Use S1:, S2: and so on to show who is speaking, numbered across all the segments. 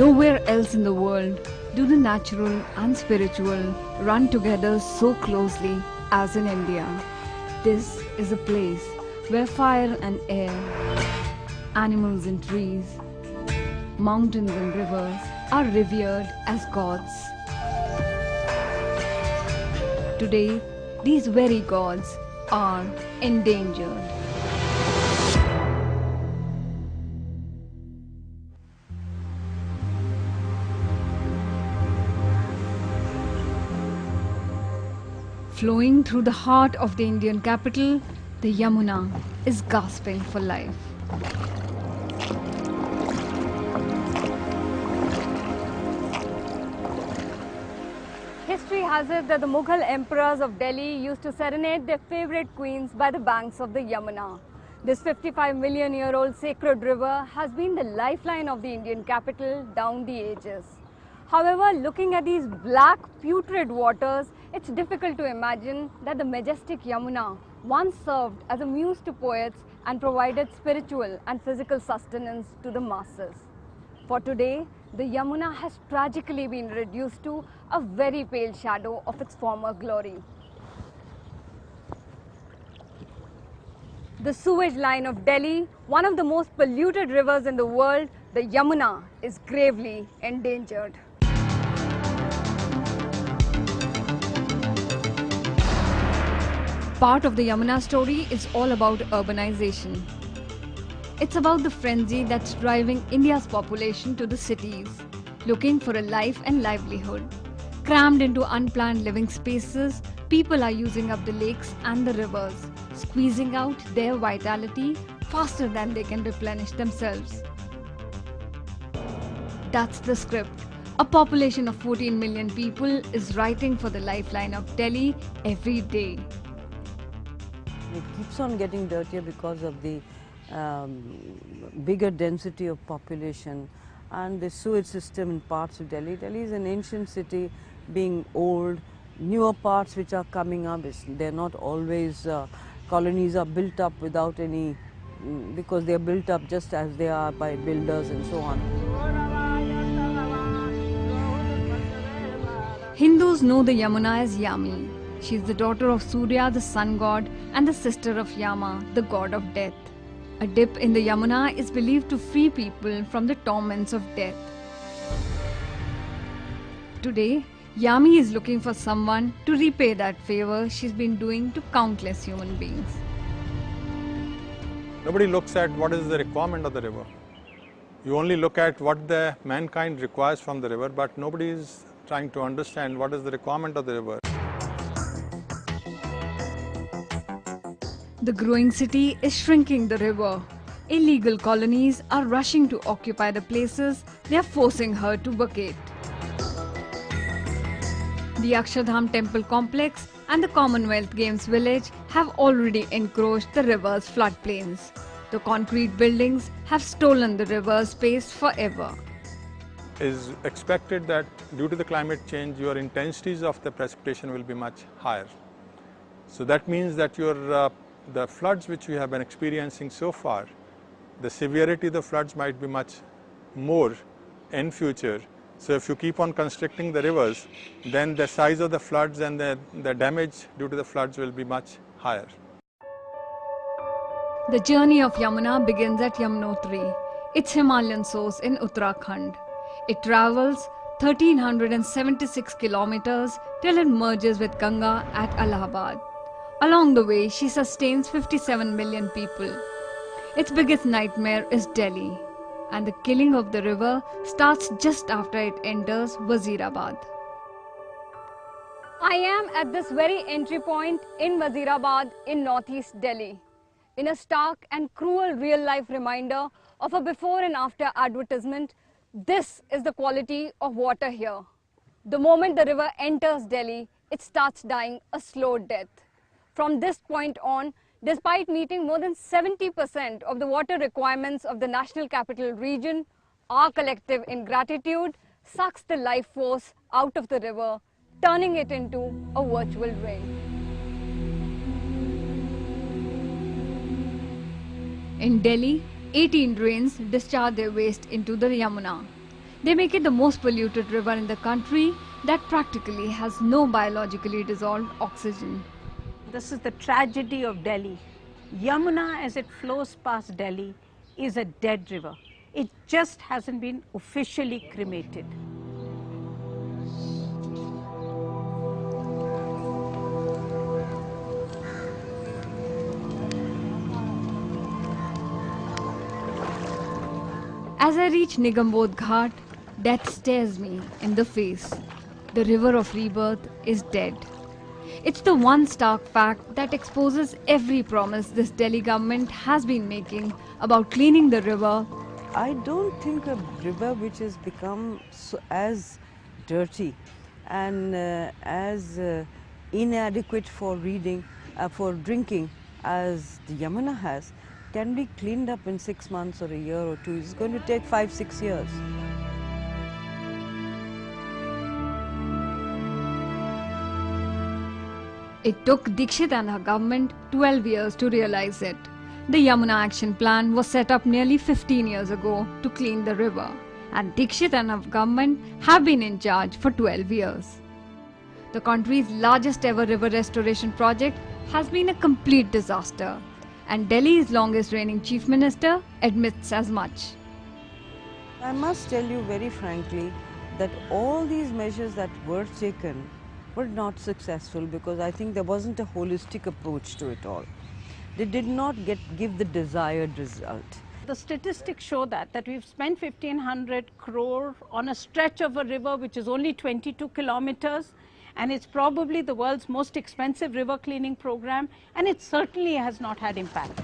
S1: Nowhere else in the world do the natural and spiritual run together so closely as in India. This is a place where fire and air, animals and trees, mountains and rivers are revered as gods. Today, these very gods are endangered. Flowing through the heart of the Indian capital, the Yamuna is gasping for life.
S2: History has it that the Mughal emperors of Delhi used to serenade their favorite queens by the banks of the Yamuna. This 55-million-year-old sacred river has been the lifeline of the Indian capital down the ages. However, looking at these black, putrid waters, it's difficult to imagine that the majestic Yamuna once served as a muse to poets and provided spiritual and physical sustenance to the masses. For today, the Yamuna has tragically been reduced to a very pale shadow of its former glory. The sewage line of Delhi, one of the most polluted rivers in the world, the Yamuna is gravely endangered.
S1: Part of the Yamuna story is all about urbanization. It's about the frenzy that's driving India's population to the cities, looking for a life and livelihood. Crammed into unplanned living spaces, people are using up the lakes and the rivers, squeezing out their vitality faster than they can replenish themselves. That's the script. A population of 14 million people is writing for the lifeline of Delhi every day.
S3: It keeps on getting dirtier because of the bigger density of population and the sewage system in parts of Delhi. Delhi is an ancient city, being old. Newer parts which are coming up, they're not always, colonies are built up without any, because they're built up just as they are by builders and so on.
S1: Hindus know the Yamuna as Yami. She is the daughter of Surya, the sun god, and the sister of Yama, the god of death. A dip in the Yamuna is believed to free people from the torments of death. Today, Yami is looking for someone to repay that favor she's been doing to countless human beings.
S4: Nobody looks at what is the requirement of the river. You only look at what the mankind requires from the river, but nobody is trying to understand what is the requirement of the river.
S1: The growing city is shrinking the river. Illegal colonies are rushing to occupy the places they are forcing her to vacate. The Akshardham temple complex and the Commonwealth Games village have already encroached the river's floodplains. The concrete buildings have stolen the river's space forever.
S4: It is expected that due to the climate change, your intensities of the precipitation will be much higher. So that means that the floods which we have been experiencing so far, the severity of the floods might be much more in future. So if you keep on constricting the rivers, then the size of the floods and the damage due to the floods will be much higher.
S1: The journey of Yamuna begins at Yamunotri, its Himalayan source in Uttarakhand. It travels 1376 kilometers till it merges with Ganga at Allahabad. Along the way, she sustains 57 million people. Its biggest nightmare is Delhi, and the killing of the river starts just after it enters Wazirabad.
S2: I am at this very entry point in Wazirabad in northeast Delhi, in a stark and cruel real-life reminder of a before and after advertisement. This is the quality of water here. The moment the river enters Delhi, it starts dying a slow death. From this point on, despite meeting more than 70% of the water requirements of the National Capital Region, our collective ingratitude sucks the life force out of the river, turning it into a virtual drain.
S1: In Delhi, 18 drains discharge their waste into the Yamuna. They make it the most polluted river in the country that practically has no biologically dissolved oxygen.
S5: This is the tragedy of Delhi. Yamuna, as it flows past Delhi, is a dead river. It just hasn't been officially cremated.
S1: As I reach Nigambodh Ghat, death stares me in the face. The river of rebirth is dead. It's the one stark fact that exposes every promise this Delhi government has been making about cleaning the river.
S3: I don't think a river which has become as dirty and as inadequate for drinking as the Yamuna has can be cleaned up in 6 months or a year or two. It's going to take 5-6 years.
S1: It took Dikshit and her government 12 years to realize it. The Yamuna Action Plan was set up nearly 15 years ago to clean the river, and Dikshit and her government have been in charge for 12 years. The country's largest ever river restoration project has been a complete disaster, and Delhi's longest reigning Chief Minister admits as much.
S3: I must tell you very frankly that all these measures that were taken were not successful because I think there wasn't a holistic approach to it all. They did not give the desired result.
S5: The statistics show that we've spent 1,500 crore on a stretch of a river which is only 22 kilometers, and it's probably the world's most expensive river cleaning program, and it certainly has not had impact.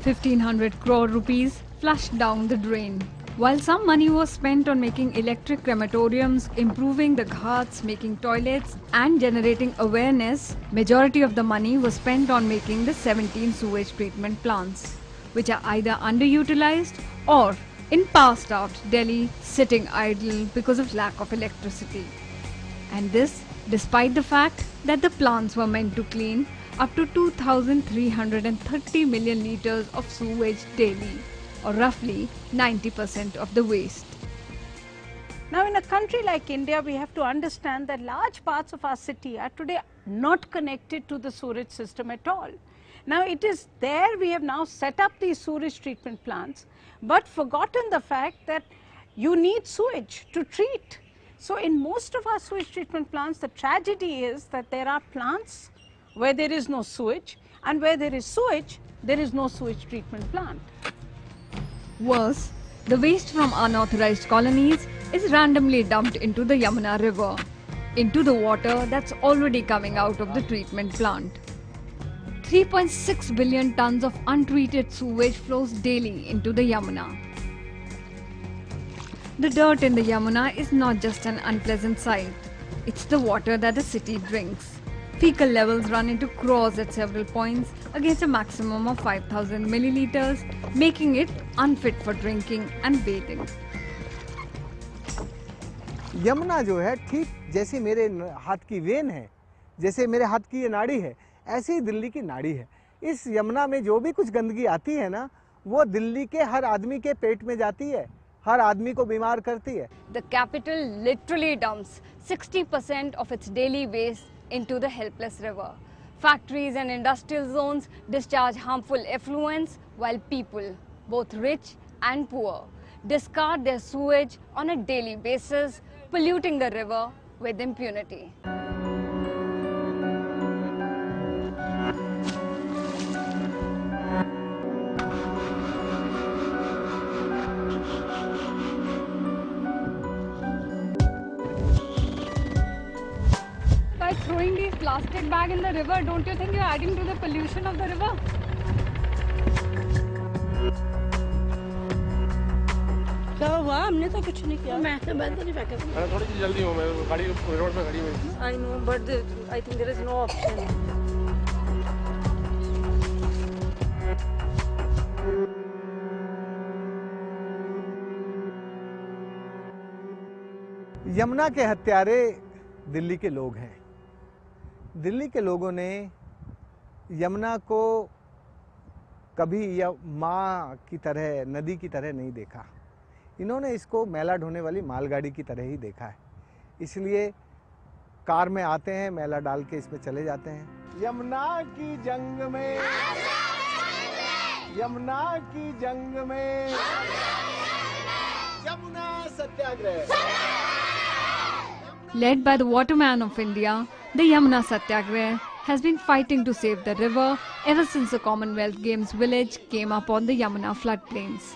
S1: 1,500 crore rupees flushed down the drain. While some money was spent on making electric crematoriums, improving the ghats, making toilets and generating awareness, majority of the money was spent on making the 17 sewage treatment plants, which are either underutilized or in passed out Delhi sitting idle because of lack of electricity. And this despite the fact that the plants were meant to clean up to 2,330 million liters of sewage daily, or roughly 90% of the waste.
S5: Now, in a country like India, we have to understand that large parts of our city are today not connected to the sewage system at all. Now, it is there we have now set up these sewage treatment plants, but forgotten the fact that you need sewage to treat. So, in most of our sewage treatment plants, the tragedy is that there are plants where there is no sewage, and where there is sewage, there is no sewage treatment plant.
S1: Worse, the waste from unauthorized colonies is randomly dumped into the Yamuna river, into the water that's already coming out of the treatment plant. 3.6 billion tons of untreated sewage flows daily into the Yamuna. The dirt in the Yamuna is not just an unpleasant sight, it's the water that the city drinks. Fecal levels run into crores at several points against a maximum of 5,000 milliliters, making it unfit for drinking and bathing.
S6: Yamuna जो है ठीक जैसे मेरे हाथ की when है, जैसे मेरे हाथ की ये नाड़ी है, ऐसे ही दिल्ली की नाड़ी है। इस यमुना में जो भी कुछ गंदगी आती है ना, वो दिल्ली के हर आदमी के पेट में जाती है, हर आदमी को बीमार करती है।
S2: The capital literally dumps 60% of its daily waste into the helpless river. Factories and industrial zones discharge harmful effluents while people, both rich and poor, discard their sewage on a daily basis, polluting the river with impunity.
S1: By throwing these plastic bags in the river, don't you think you're adding to the pollution of the river?
S7: क्या हुआ? हमने तो कुछ नहीं किया। मैं तो नहीं फेंका।
S8: थोड़ी सी जल्दी हो, मैं गाड़ी रोड पे खड़ी हुई।
S7: I know, but I think there is no option.
S6: Yamuna के हत्यारे दिल्ली के लोग हैं। दिल्ली के लोगों ने यमुना को कभी यह माँ की तरह, नदी की तरह नहीं देखा। इन्होंने इसको मैला ढोने वाली मालगाड़ी की तरह ही देखा है। इसलिए कार में आते हैं, मैला डाल के इसमें चले जाते हैं। यमुना की जंग में, यमुना की जंग में, यमुना सत्याग्रह।
S1: Led by the Waterman of India, the Yamuna Satyagraha has been fighting to save the river ever since the Commonwealth Games village came up on the Yamuna floodplains.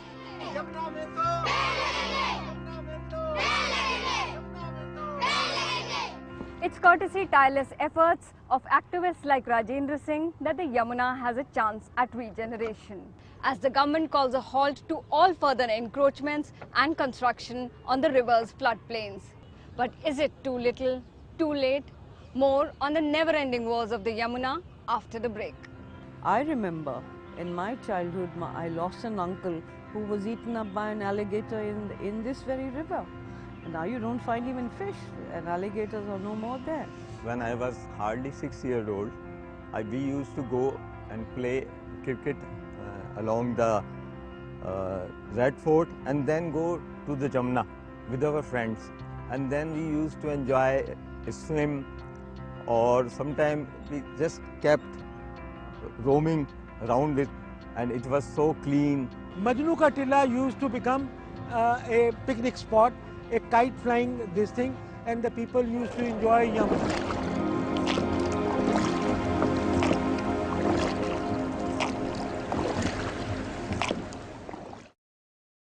S2: It's courtesy tireless efforts of activists like Rajendra Singh that the Yamuna has a chance at regeneration, as the government calls a halt to all further encroachments and construction on the river's floodplains. But is it too little, too late? More on the never-ending wars of the Yamuna after the break.
S3: I remember in my childhood, I lost an uncle who was eaten up by an alligator in this very river. And now you don't find even fish, and alligators are no more there.
S9: When I was hardly 6 years old, we used to go and play cricket along the Red Fort and then go to the Jamna with our friends. And then we used to enjoy a swim, or sometimes we just kept roaming around it, and it was so clean.
S10: Majnu Ka Tilla used to become a picnic spot, a kite flying this thing, and the people used to enjoy Yamuna.